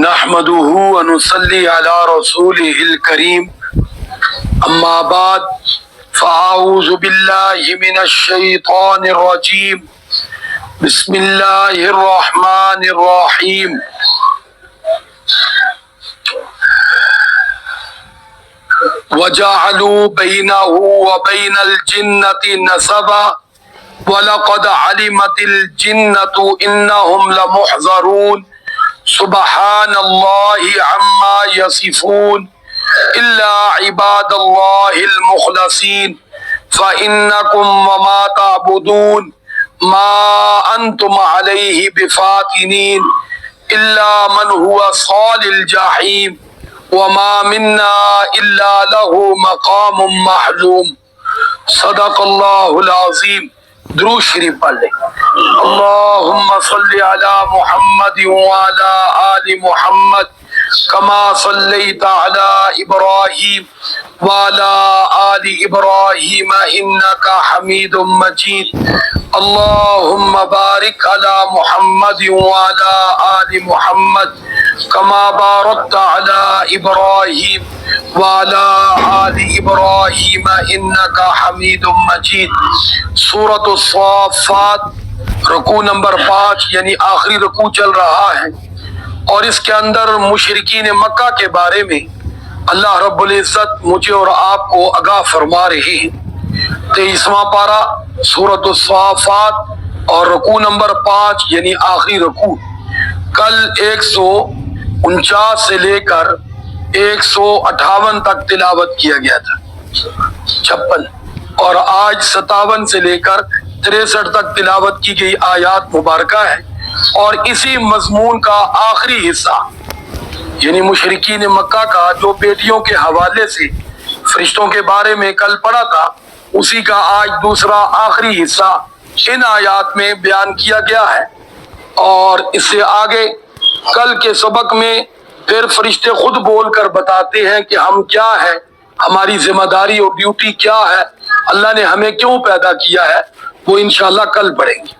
نحمده ونصلي على رسوله الكريم اما بعد فاعوذ بالله من الشيطان الرجيم بسم الله الرحمن الرحيم وجعلوا بينه وبين الجنة نسبا وَلَقَدْ عَلِمَتِ الْجِنَّةُ إِنَّهُمْ لَمُحْضَرُونَ سُبْحَانَ اللَّهِ عَمَّا يَصِفُونَ إِلَّا عِبَادَ اللَّهِ الْمُخْلَصِينَ فَإِنَّكُمْ وَمَا تَعْبُدُونَ مَا أَنْتُمْ عَلَيْهِ بِفَاتِنِينَ إِلَّا مَنْ هُوَ صَالِ الْجَحِيمِ وَمَا مِنَّا إِلَّا لَهُ مَقَامٌ مَعْلُومٌ صدق اللہ العظیم۔ درود شریف پڑھ لیں۔ اللہم صلی علی محمد وعلی آل محمد کما صلیت علی ابراہیم وعلی آل ابراہیم انک حمید مجید۔ اللہم بارک علی محمد وعلی آل محمد کما بارکت علی ابراہیم وعلی آل ابراہیم انک حمید مجید۔ سورۃ الصافات رکوع نمبر 5 یعنی آخری رکوع چل رہا ہے، اور اس کے اندر مشرکین مکہ کے بارے میں اللہ رب العزت مجھے اور آپ کو آگاہ فرما رہے ہیں۔ 23واں پارہ سورۃ الصافات اور رکوع نمبر 5 یعنی آخری رکوع کل 149 سے لے کر 158 تک تلاوت کیا گیا تھا، 56، اور آج 57 سے لے کر 63 تک تلاوت کی گئی آیات مبارکہ ہے، اور اسی مضمون کا آخری حصہ یعنی مشرکین مکہ کا جو بیٹیوں کے حوالے سے فرشتوں کے بارے میں کل پڑھا تھا، اسی کا آج دوسرا آخری حصہ ان آیات میں بیان کیا گیا ہے۔ اور اس سے آگے کل کے سبق میں پھر فرشتے خود بول کر بتاتے ہیں کہ ہم کیا ہے، ہماری ذمہ داری اور ڈیوٹی کیا ہے، اللہ نے ہمیں کیوں پیدا کیا ہے، وہ انشاءاللہ کل پڑھیں گے۔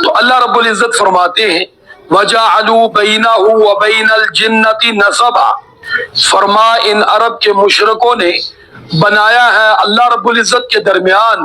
تو اللہ رب العزت فرماتے ہیں وَجَعَلُوا بَيْنَهُ وَبَيْنَ الْجِنَّةِ نَسَبًا، فرما ان عرب کے مشرکوں نے بنایا ہے اللہ رب العزت کے درمیان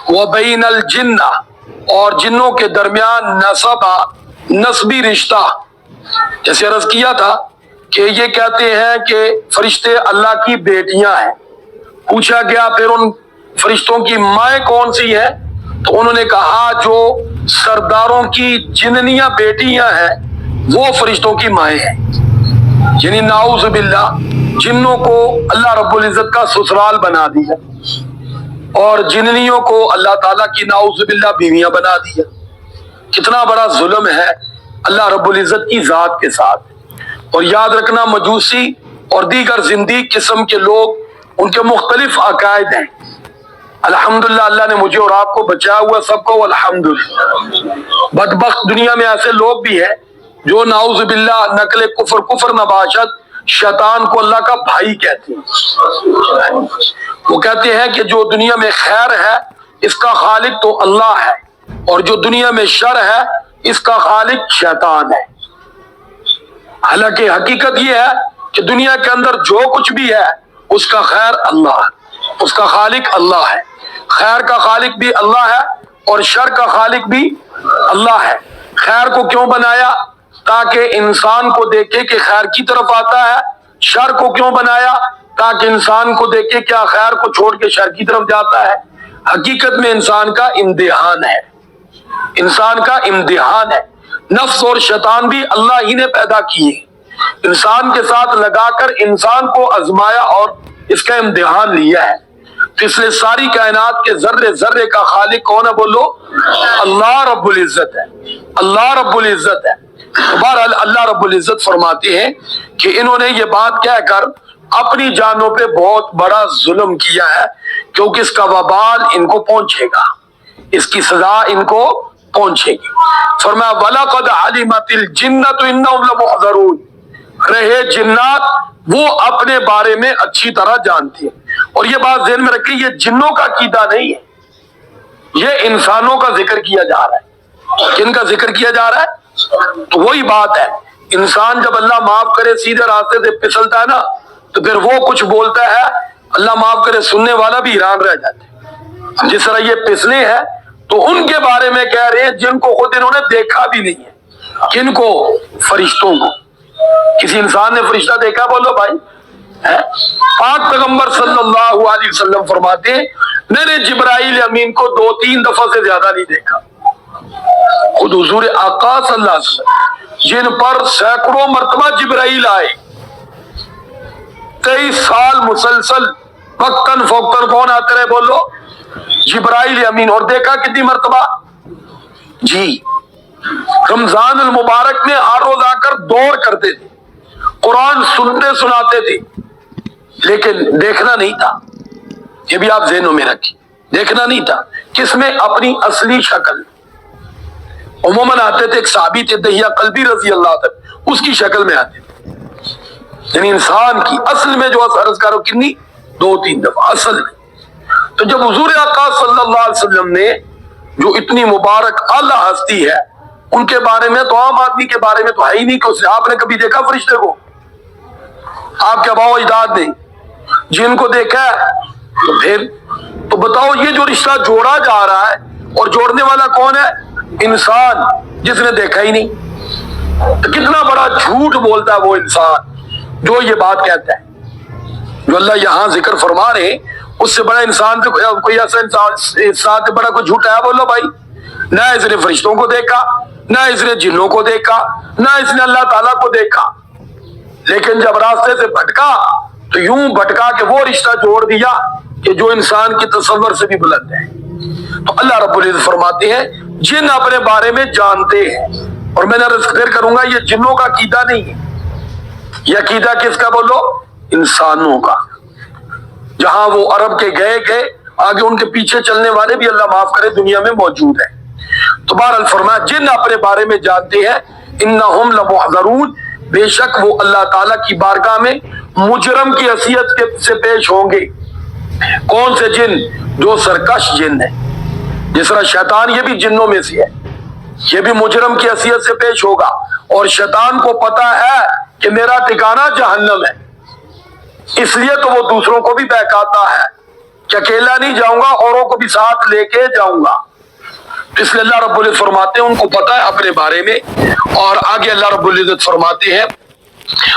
وَبَيْنَ الْجِنَّةِ اور جنوں کے درمیان نسبا، نسبی رشتہ۔ جیسے عرض کیا تھا کہ یہ کہتے ہیں کہ فرشتے اللہ کی بیٹیاں ہیں۔ پوچھا گیا پھر ان فرشتوں کی مائیں کون سی ہیں، تو انہوں نے کہا جو سرداروں کی جننیاں بیٹیاں ہیں وہ فرشتوں کی مائیں ہیں، یعنی نعوذ باللہ جنوں کو اللہ رب العزت کا سسرال بنا دیا، اور جننیوں کو اللہ تعالیٰ کی نعوذ باللہ بیویاں بنا دیا۔ کتنا بڑا ظلم ہے اللہ رب العزت کی ذات کے ساتھ۔ اور یاد رکھنا مجوسی اور دیگر زندیق قسم کے لوگ ان کے مختلف عقائد ہیں۔ الحمدللہ اللہ نے مجھے اور آپ کو بچایا ہوا سب کو الحمدللہ۔ بدبخت دنیا میں ایسے لوگ بھی ہیں جو نعوذ باللہ نقل کفر نباشت شیطان کو اللہ کا بھائی کہتے ہیں۔ وہ کہتے ہیں کہ جو دنیا میں خیر ہے اس کا خالق تو اللہ ہے، اور جو دنیا میں شر ہے اس کا خالق شیطان ہے۔ حالانکہ حقیقت یہ ہے کہ دنیا کے اندر جو کچھ بھی ہے اس کا خیر اللہ ہے، اس کا خالق اللہ ہے۔ خیر کا خالق بھی اللہ ہے اور شر کا خالق بھی اللہ ہے۔ خیر کو کیوں بنایا؟ تاکہ انسان کو دیکھے کہ خیر کی طرف آتا ہے۔ شر کو کیوں بنایا؟ تاکہ انسان کو دیکھے کیا خیر کو چھوڑ کے شر کی طرف جاتا ہے۔ حقیقت میں انسان کا امتحان ہے، انسان کا امتحان ہے۔ نفس اور شیطان بھی اللہ ہی نے پیدا کیے، انسان کے ساتھ لگا کر انسان کو آزمایا اور اس کا امتحان لیا ہے۔ تو اس لیے ساری کائنات کے ذرے ذرے کا خالق کون ہے؟ بولو، اللہ رب العزت ہے، اللہ رب العزت ہے۔ بہرحال اللہ رب العزت فرماتے ہیں کہ انہوں نے یہ بات کہہ کر اپنی جانوں پہ بہت بڑا ظلم کیا ہے، کیونکہ اس کا وبال ان کو پہنچے گا، اس کی سزا ان کو پہنچے گی۔ فرمایا وَلَقَدْ عَلِمَتِ الْجِنَّةُ إِنَّهُمْ لَمُحْضَرُونَ، رہے جنات وہ اپنے بارے میں اچھی طرح جانتے ہیں۔ اور یہ بات ذہن میں رکھیں، یہ جنوں کا عقیدہ نہیں ہے، یہ انسانوں کا ذکر کیا جا رہا ہے۔ کن کا ذکر کیا جا رہا ہے؟ تو وہی بات ہے انسان جب اللہ معاف کرے سیدھے راستے سے پھسلتا ہے نا تو پھر وہ کچھ بولتا ہے، اللہ معاف کرے سننے والا بھی حیران رہ جاتا ہے۔ جس طرح یہ پھسلے ہیں تو ان کے بارے میں کہہ رہے ہیں جن کو خود انہوں نے دیکھا بھی نہیں ہے۔ کن کو؟ فرشتوں کو۔ کسی انسان نے فرشتہ دیکھا؟ بولو بھائی۔ پاک پیغمبر صلی اللہ علیہ وسلم فرماتے ہیں میں نے جبرائیل امین کو 2-3 دفعہ سے زیادہ نہیں دیکھا۔ خود حضور آقا صلی اللہ علیہ وسلم جن پر سینکڑوں مرتبہ جبرائیل آئے، 23 سال مسلسل وقتاً فوقتاً کون آتے رہے؟ بولو جبرائیل امین۔ اور دیکھا کتنی مرتبہ؟ جی رمضان المبارک میں ہر روز آ کر دور کرتے تھے، قرآن سنتے سناتے تھے، لیکن دیکھنا نہیں تھا۔ یہ بھی آپ ذہنوں میں رکھیں، دیکھنا نہیں تھا۔ کس میں؟ اپنی اصلی شکل۔ عموماً آتے تھے، ایک صحابی تھے دہیہ قلبی رضی اللہ عنہ، اس کی شکل میں آتے تھے، یعنی انسان کی اصل میں جو عرض کرو کتنی؟ 2-3 دفعہ اصل میں۔ تو جب حضور آقا صلی اللہ علیہ وسلم نے جو اتنی مبارک اعلیٰ ہستی ہے ان کے بارے میں تو عام آدمی کے بارے میں تو ہے ہی نہیں کہ آپ نے کبھی دیکھا فرشتے کو؟ آپ کے آباء و اجداد نے جن کو دیکھا ہے تو پھر تو بتاؤ یہ جو رشتہ جوڑا جا رہا ہے اور جوڑنے والا کون ہے؟ انسان جس نے دیکھا ہی نہیں۔ تو کتنا بڑا جھوٹ بولتا ہے وہ انسان جو یہ بات کہتا ہے۔ جو اللہ یہاں ذکر فرما رہے اس سے بڑا انسان تو کوئی ایسا انسان سے بڑا کوئی جھوٹا ہے؟ بولو بھائی۔ نہ اس نے فرشتوں کو دیکھا، نہ اس نے جنوں کو دیکھا، نہ اس نے اللہ تعالیٰ کو دیکھا، لیکن جب راستے سے بھٹکا تو یوں بھٹکا کہ وہ رشتہ جوڑ دیا کہ جو انسان کی تصور سے بھی بلند ہے۔ تو اللہ رب العزت فرماتے ہیں جن اپنے بارے میں جانتے ہیں، اور میں نے پھر کروں گا یہ جنوں کا عقیدہ نہیں ہے، یہ عقیدہ کس کا؟ بولو انسانوں کا۔ جہاں وہ عرب کے گئے آگے ان کے پیچھے چلنے والے بھی اللہ معاف کرے دنیا میں موجود ہیں۔ تو بہرحال فرمایا جن اپنے بارے میں جانتے ہیں انہم لمحضرون، بے شک وہ اللہ تعالیٰ کی بارگاہ میں مجرم کی حیثیت سے پیش ہوں گے۔ کون سے جن؟ جو سرکش جن ہیں۔ جس طرح شیطان یہ بھی جنوں میں سے ہے، یہ بھی مجرم کی حیثیت سے پیش ہوگا، اور شیطان کو پتا ہے کہ میرا ٹھکانہ جہنم ہے، اس لیے تو وہ دوسروں کو بھی بہکاتا ہے کہ اکیلا نہیں جاؤں گا، اوروں کو بھی ساتھ لے کے جاؤں گا۔ اس لیے اللہ رب العزت فرماتے ہیں ان کو پتا ہے اپنے بارے میں۔ اور آگے اللہ رب العزت فرماتے ہیں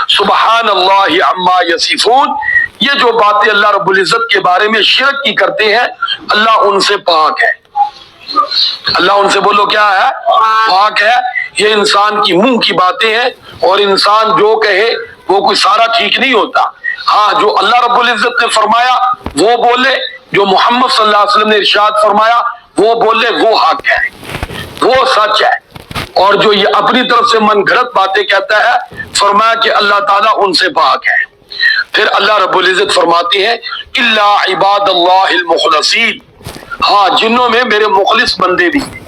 سبحان اللہ عما یصفون، یہ جو باتیں اللہ رب العزت کے بارے میں شرک کی کرتے ہیں اللہ ان سے پاک ہے۔ اللہ ان سے بولو کیا ہے؟ پاک ہے۔ یہ انسان کی منہ کی باتیں ہیں، اور انسان جو کہے وہ کوئی سارا ٹھیک نہیں ہوتا۔ ہاں جو اللہ رب العزت نے فرمایا وہ بولے، جو محمد صلی اللہ علیہ وسلم نے ارشاد فرمایا وہ بولے، وہ حق ہے، وہ سچ ہے۔ اور جو یہ اپنی طرف سے من گھڑت باتیں کہتا ہے فرمایا کہ اللہ تعالیٰ ان سے پاک ہے۔ پھر اللہ رب العزت فرماتے ہیں الا عباد اللہ المخلصین، ہاں جنوں میں میرے مخلص بندے بھی ہیں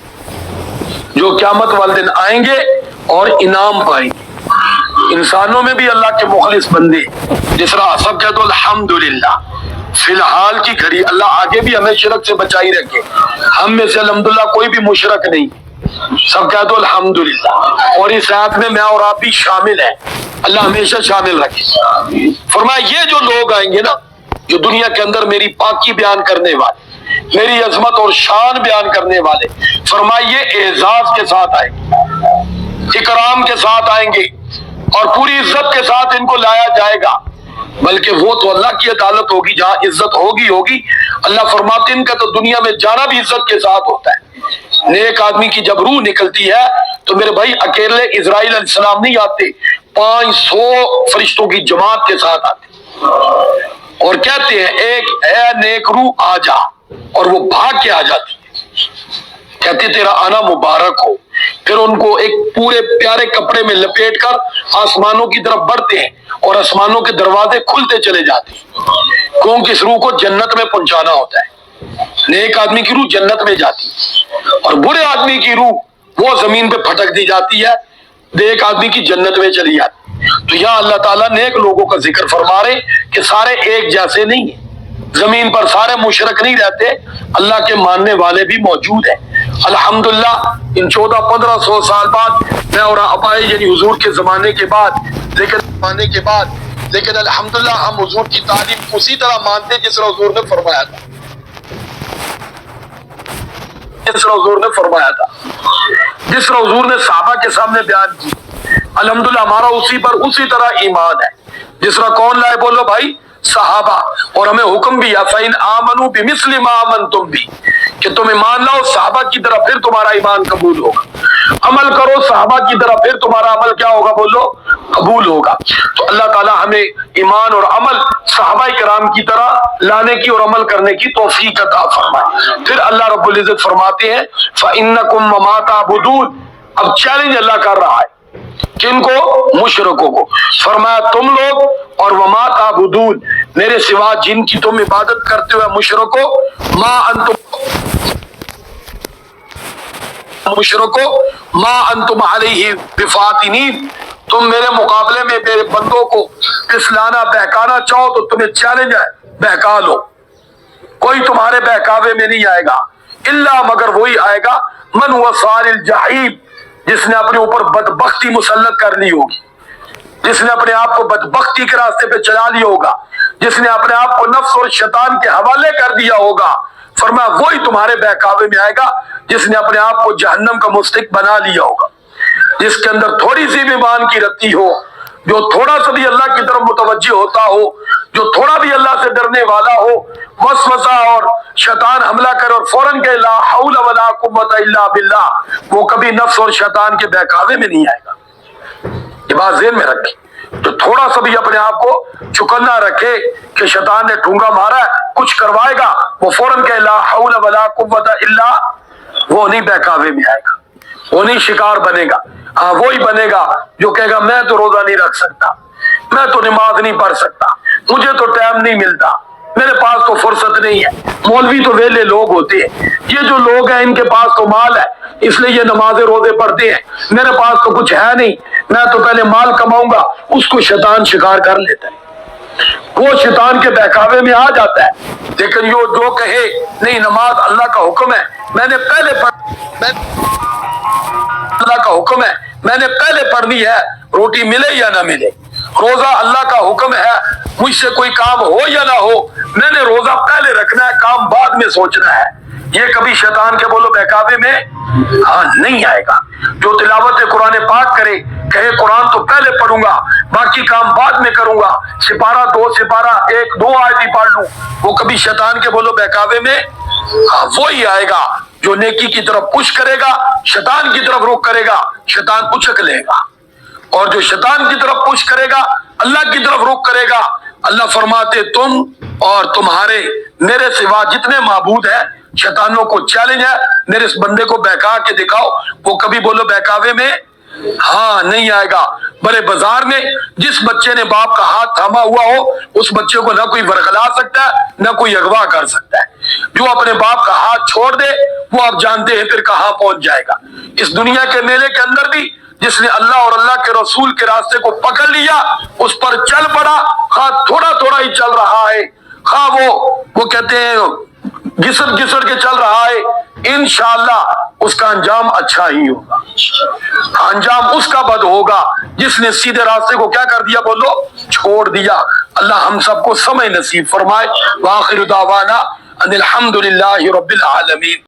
جو قیامت والے دن آئیں گے اور انعام پائیں گے۔ انسانوں میں بھی اللہ کے مخلص بندے، جس طرح سب کہہ دو الحمدللہ، فی الحال کی گھڑی اللہ آگے بھی ہمیں شرک سے بچائی رکھے۔ ہم میں سے الحمدللہ کوئی بھی مشرک نہیں، سب کہہ دو الحمدللہ۔ اور اس آیت میں اور آپ بھی شامل ہیں، اللہ ہمیشہ شامل رکھے۔ فرمایا یہ جو لوگ آئیں گے نا، جو دنیا کے اندر میری پاکی بیان کرنے والے، میری عظمت اور شان بیان کرنے والے، فرمایا یہ اعزاز کے ساتھ آئیں گے، اکرام کے ساتھ آئیں گے، اور پوری عزت کے ساتھ ان کو لایا جائے گا۔ بلکہ وہ تو اللہ کی عدالت ہوگی جہاں عزت ہوگی۔ اللہ فرماتے ہیں ان کا تو دنیا میں جانا بھی عزت کے ساتھ ہوتا ہے۔ نیک آدمی کی جب روح نکلتی ہے تو میرے بھائی اکیلے اسرائیل علیہ السلام نہیں آتے، 500 فرشتوں کی جماعت کے ساتھ آتے، اور کہتے ہیں ایک اے نیک روح آ جا، اور وہ بھاگ کے آ جاتی ہے، کہتے تیرا آنا مبارک ہو۔ پھر ان کو ایک پورے پیارے کپڑے میں لپیٹ کر آسمانوں کی طرف بڑھتے ہیں، اور آسمانوں کے دروازے کھلتے چلے جاتے ہیں، کیونکہ اس روح کو جنت میں پہنچانا ہوتا ہے۔ نیک آدمی کی روح جنت میں جاتی ہے، اور برے آدمی کی روح وہ زمین پہ پھٹک دی جاتی ہے، نیک آدمی کی جنت میں چلی جاتی۔ تو یہاں اللہ تعالیٰ نیک لوگوں کا ذکر فرما رہے کہ سارے ایک جیسے نہیں ہیں، زمین پر سارے مشرک نہیں رہتے، اللہ کے ماننے والے بھی موجود ہیں۔ الحمدللہ ان 1400-1500 سال بعد میں اور ابائے یعنی حضور کے زمانے کے بعد لیکن الحمدللہ ہم حضور کی تعلیم اسی طرح مانتے جس طرح حضور نے فرمایا تھا، جس طرح حضور نے صحابہ کے سامنے بیان کی۔ الحمدللہ ہمارا اسی طرح ایمان ہے جس طرح کون لائے بولو بھائی، صحابہ۔ اور ہمیں حکم بھی ہے فَإِنْ آمَنُوا بِمِثْلِ مَا آمَنْتُمْ بِهِ، کہ تم ایمان لاؤ صحابہ کی طرح پھر تمہارا ایمان قبول ہوگا، عمل کرو صحابہ کی طرح پھر تمہارا عمل کیا ہوگا بولو، قبول ہوگا۔ تو اللہ تعالی ہمیں ایمان اور عمل صحابہ کرام کی طرح لانے کی اور عمل کرنے کی توفیق عطا فرمائے۔ پھر اللہ رب العزت فرماتے ہیں فَإِنَّكُمْ وَمَا تَعْبُدُونَ، اب چیلنج اللہ کر رہا ہے کن کو؟ مشرکوں کو۔ فرمایا تم لوگ اور وما تعبدون، میرے سوا جن کی تم عبادت کرتے ہوئے مشرکو، ما انتم علیہ بفاتنین، تم میرے مقابلے میں میرے بندوں کو پھسلانا بہکانا چاہو تو تمہیں چیلنج ہے، بہکا لو، کوئی تمہارے بہکاوے میں نہیں آئے گا، الا مگر وہی آئے گا من هو صال الجحیم، جس نے اپنے اوپر بدبختی مسلط کر لی ہوگی، جس نے اپنے آپ کو بدبختی کے راستے پہ چلا لیا ہوگا، جس نے اپنے آپ کو نفس اور شیطان کے حوالے کر دیا ہوگا، فرمایا وہی تمہارے بہکاوے میں آئے گا جس نے اپنے آپ کو جہنم کا مستحق بنا لیا ہوگا۔ جس کے اندر تھوڑی سی بھی ایمان کی رتی ہو، جو تھوڑا سا بھی اللہ کی طرف متوجہ ہوتا ہو، جو تھوڑا بھی اللہ سے ڈرنے والا ہو، وسوسہ اور شیطان حملہ کرے اور فوراً کہ لا حول ولا قوت الا باللہ، وہ کبھی نفس اور شیطان کے بہکاوے میں نہیں آئے گا۔ یہ بات ذہن میں رکھیں، جو تھوڑا سا بھی اپنے آپ کو چکنا رکھے کہ شیطان نے ٹھونگا مارا ہے کچھ کروائے گا، وہ فوراً کہ لا حول ولا قوت الا، وہ نہیں بہکاوے میں آئے گا، وہ نہیں شکار بنے گا۔ ہاں وہی بنے گا جو کہے گا میں تو روزہ نہیں رکھ سکتا، میں تو نماز نہیں پڑھ سکتا، مجھے تو ٹائم نہیں ملتا، میرے پاس تو فرصت نہیں ہے۔ مولوی تو ویلے لوگ ہوتے ہیں، یہ جو لوگ ہیں ان کے پاس تو مال ہے اس لیے یہ نماز روزے پڑھتے ہیں، میرے پاس تو کچھ ہے نہیں، میں تو پہلے مال کماؤں گا۔ اس کو شیطان شکار کر لیتا ہے، وہ شیطان کے بہکاوے میں آ جاتا ہے۔ لیکن جو کہے نہیں نماز اللہ کا حکم ہے، میں نے پہلے اللہ کا حکم ہے میں نے پہلے پڑھنی ہے، روٹی ملے یا نہ ملے، روزہ اللہ کا حکم ہے، مجھ سے کوئی کام ہو یا نہ ہو، میں نے روزہ پہلے رکھنا ہے، کام بعد میں سوچنا ہے، یہ کبھی شیطان کے بولو بہکاوے میں نہیں آئے گا۔ جو تلاوت قرآن پاک کرے کہے قرآن تو پہلے پڑھوں گا باقی کام بعد میں کروں گا، سپارہ 2 سپارہ 1 2 آیت ہی پڑھ لوں، وہ کبھی شیطان کے بولو بہکاوے میں وہی آئے گا جو نیکی کی طرف پش کرے گا، شیطان کی طرف رخ کرے گا، شیطان اچک لے گا، اور جو شیطان کی طرف پش کرے گا اللہ کی طرف رخ کرے گا۔ اللہ فرماتے تم اور تمہارے میرے سوا جتنے معبود ہیں، شیطانوں کو چیلنج ہے میرے اس بندے کو بہکا کے دکھاؤ، وہ کبھی بولو بہکاوے میں نہیں آئے گا۔ بڑے بازار میں جس بچے نے باپ کا ہاتھ تھاما ہوا ہو اس بچے کو نہ کوئی ورغلا سکتا ہے نہ کوئی اغوا کر سکتا ہے، جو اپنے باپ کا ہاتھ چھوڑ دے وہ آپ جانتے ہیں پھر کہاں پہنچ جائے گا۔ اس دنیا کے میلے کے اندر بھی جس نے اللہ اور اللہ کے رسول کے راستے کو پکڑ لیا اس پر چل پڑا، خواہ تھوڑا تھوڑا ہی چل رہا ہے، خواہ وہ کہتے ہیں گھسٹ گھسٹ کے چل رہا ہے، انشاءاللہ اس کا انجام اچھا ہی ہوگا، انجام اس کا بد ہوگا جس نے سیدھے راستے کو کیا کر دیا بولو، چھوڑ دیا۔ اللہ ہم سب کو سمجھ نصیب فرمائے۔ وآخر دعوانا ان الحمدللہ رب العالمین۔